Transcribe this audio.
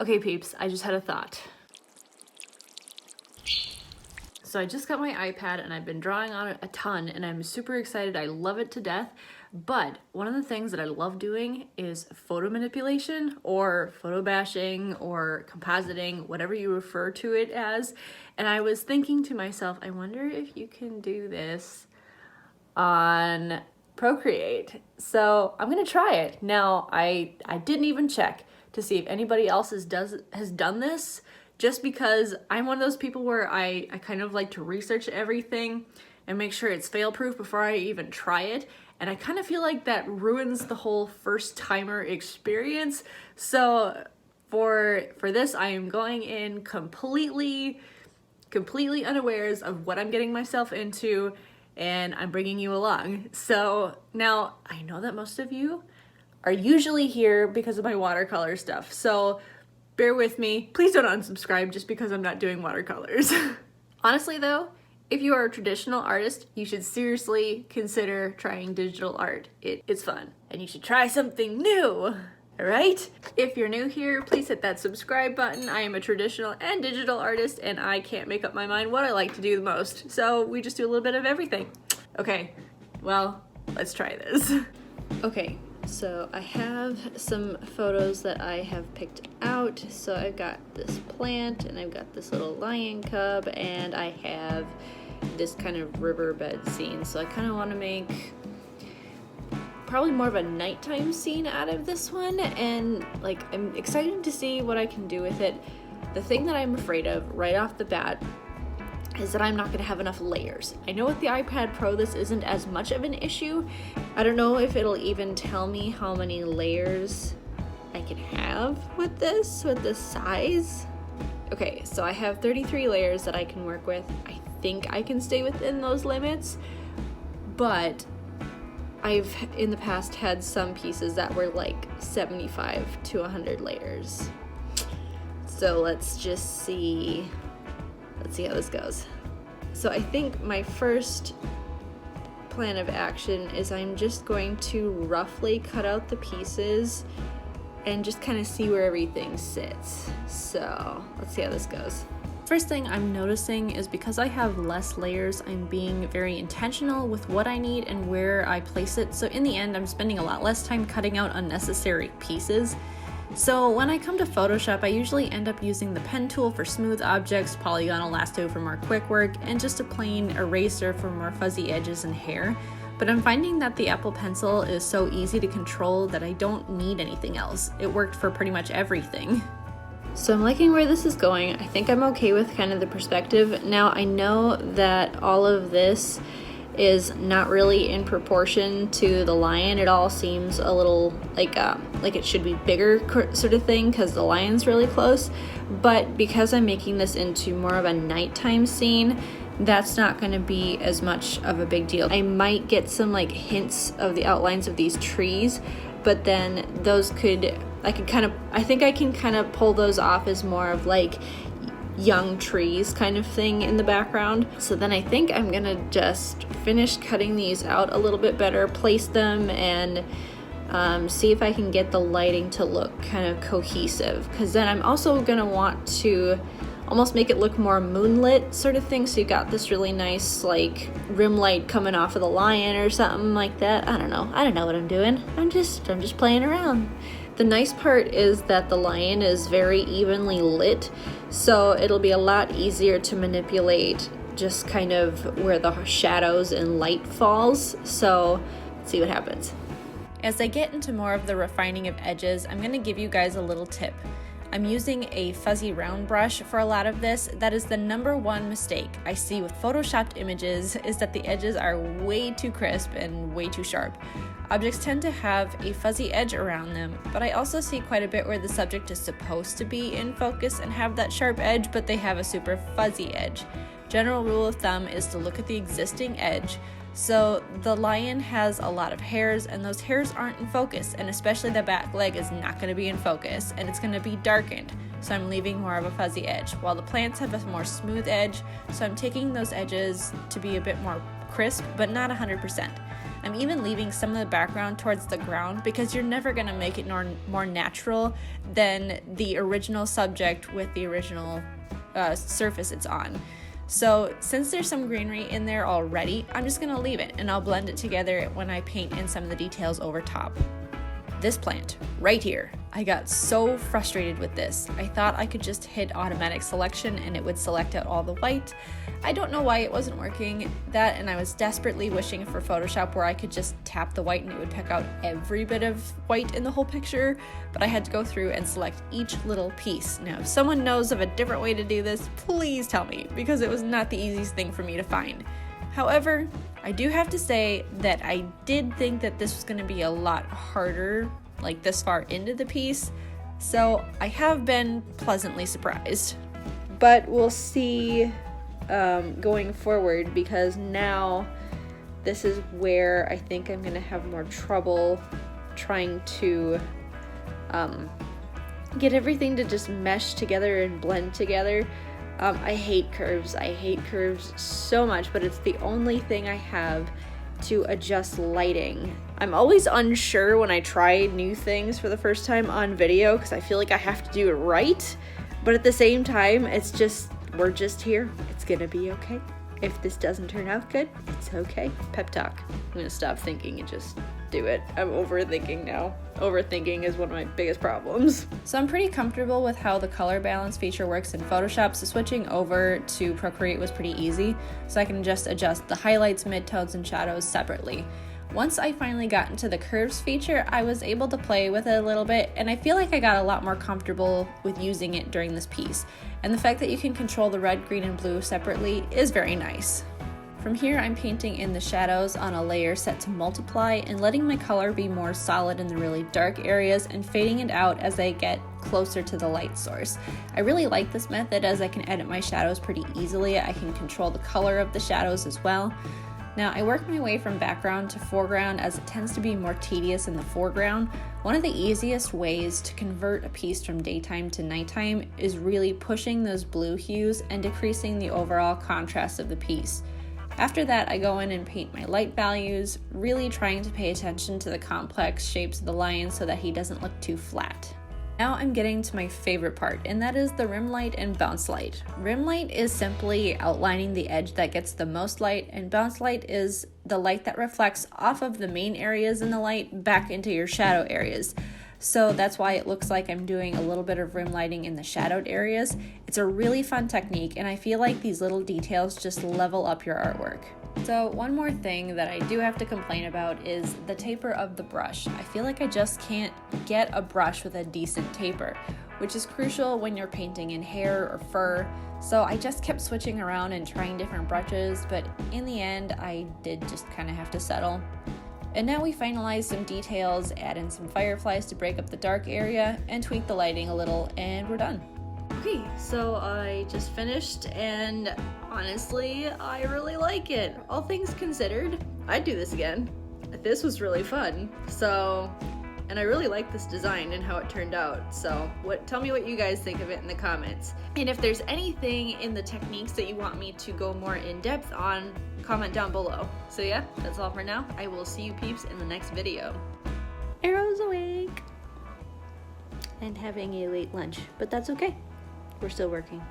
Okay peeps, I just had a thought. So I just got my iPad and I've been drawing on it a ton and I'm super excited. I love it to death. But one of the things that I love doing is photo manipulation or photobashing or compositing, whatever you refer to it as. And I was thinking to myself, I wonder if you can do this on Procreate. So I'm gonna try it. Now, I didn't even check to see if anybody else has done this, just because I'm one of those people where I kind of like to research everything and make sure it's fail-proof before I even try it. And I kind of feel like that ruins the whole first-timer experience. So for this, I am going in completely unawares of what I'm getting myself into, and I'm bringing you along. So now I know that most of you are usually here because of my watercolor stuff. So bear with me. Please don't unsubscribe just because I'm not doing watercolors. Honestly though, if you are a traditional artist, you should seriously consider trying digital art. It's fun and you should try something new. All right? If you're new here, please hit that subscribe button. I am a traditional and digital artist and I can't make up my mind what I like to do the most. So we just do a little bit of everything. Okay, well, let's try this. Okay, so I have some photos that I have picked out. So I've got this plant and I've got this little lion cub and I have this kind of riverbed scene. So I kind of want to make probably more of a nighttime scene out of this one, and like I'm excited to see what I can do with it. The thing that I'm afraid of right off the bat is that I'm not going to have enough layers. I know with the iPad Pro this isn't as much of an issue. I don't know if it'll even tell me how many layers I can have with this size. Okay, so I have 33 layers that I can work with. I think I can stay within those limits, but I've in the past had some pieces that were like 75 to 100 layers. So let's see how this goes. So I think my first plan of action is I'm just going to roughly cut out the pieces and just kind of see where everything sits. So let's see how this goes. First thing I'm noticing is because I have less layers, I'm being very intentional with what I need and where I place it. So in the end, I'm spending a lot less time cutting out unnecessary pieces. So when I come to Photoshop, I usually end up using the pen tool for smooth objects, polygonal lasso for more quick work, and just a plain eraser for more fuzzy edges and hair. But I'm finding that the Apple Pencil is so easy to control that I don't need anything else. It worked for pretty much everything. So I'm liking where this is going. I think I'm okay with kind of the perspective. Now I know that all of this is not really in proportion to the lion. It all seems a little like it should be bigger sort of thing because the lion's really close. But because I'm making this into more of a nighttime scene, that's not going to be as much of a big deal. I might get some like hints of the outlines of these trees, but then those I think I can kind of pull those off as more of like young trees kind of thing in the background. So then I think I'm gonna just finish cutting these out a little bit better, place them, and see if I can get the lighting to look kind of cohesive, because then I'm also gonna want to almost make it look more moonlit sort of thing. So you got this really nice like rim light coming off of the lion or something like that. I don't know what I'm doing. I'm just playing around. The nice part is that the lion is very evenly lit, so it'll be a lot easier to manipulate just kind of where the shadows and light falls. So let's see what happens. As I get into more of the refining of edges, I'm going to give you guys a little tip. I'm using a fuzzy round brush for a lot of this. That is the #1 mistake I see with photoshopped images, is that the edges are way too crisp and way too sharp. Objects tend to have a fuzzy edge around them, but I also see quite a bit where the subject is supposed to be in focus and have that sharp edge, but they have a super fuzzy edge. General rule of thumb is to look at the existing edge. So the lion has a lot of hairs and those hairs aren't in focus, and especially the back leg is not going to be in focus and it's going to be darkened. So I'm leaving more of a fuzzy edge, while the plants have a more smooth edge. So I'm taking those edges to be a bit more crisp, but not 100%. I'm even leaving some of the background towards the ground because you're never going to make it more natural than the original subject with the original surface it's on. So since there's some greenery in there already, I'm just going to leave it and I'll blend it together when I paint in some of the details over top. This plant right here, I got so frustrated with this. I thought I could just hit automatic selection and it would select out all the white. I don't know why it wasn't working that, and I was desperately wishing for Photoshop where I could just tap the white and it would pick out every bit of white in the whole picture, but I had to go through and select each little piece. Now, if someone knows of a different way to do this, please tell me, because it was not the easiest thing for me to find. However, I do have to say that I did think that this was going to be a lot harder, like this far into the piece, so I have been pleasantly surprised. But we'll see going forward, because now this is where I think I'm going to have more trouble trying to get everything to just mesh together and blend together. I hate curves. I hate curves so much, but it's the only thing I have to adjust lighting. I'm always unsure when I try new things for the first time on video because I feel like I have to do it right, but at the same time, it's just, we're just here. It's gonna be okay. If this doesn't turn out good, it's okay. Pep talk. I'm gonna stop thinking and just do it. I'm overthinking now. Overthinking is one of my biggest problems. So I'm pretty comfortable with how the color balance feature works in Photoshop, so switching over to Procreate was pretty easy, so I can just adjust the highlights, midtones, and shadows separately. Once I finally got into the curves feature, I was able to play with it a little bit, and I feel like I got a lot more comfortable with using it during this piece. And the fact that you can control the red, green, and blue separately is very nice. From here, I'm painting in the shadows on a layer set to multiply and letting my color be more solid in the really dark areas and fading it out as I get closer to the light source. I really like this method as I can edit my shadows pretty easily. I can control the color of the shadows as well. Now, I work my way from background to foreground as it tends to be more tedious in the foreground. One of the easiest ways to convert a piece from daytime to nighttime is really pushing those blue hues and decreasing the overall contrast of the piece. After that, I go in and paint my light values, really trying to pay attention to the complex shapes of the lion so that he doesn't look too flat. Now I'm getting to my favorite part, and that is the rim light and bounce light. Rim light is simply outlining the edge that gets the most light, and bounce light is the light that reflects off of the main areas in the light back into your shadow areas. So that's why it looks like I'm doing a little bit of rim lighting in the shadowed areas. It's a really fun technique, and I feel like these little details just level up your artwork. So one more thing that I do have to complain about is the taper of the brush. I feel like I just can't get a brush with a decent taper, which is crucial when you're painting in hair or fur. So I just kept switching around and trying different brushes, but in the end, I did just kind of have to settle. And now we finalize some details, add in some fireflies to break up the dark area, and tweak the lighting a little, and we're done. Okay, so I just finished, and honestly, I really like it. All things considered, I'd do this again. This was really fun. So, and I really like this design and how it turned out. So tell me what you guys think of it in the comments. And if there's anything in the techniques that you want me to go more in depth on, comment down below. So yeah, that's all for now. I will see you peeps in the next video. Arrow's awake and having a late lunch, but that's okay. We're still working.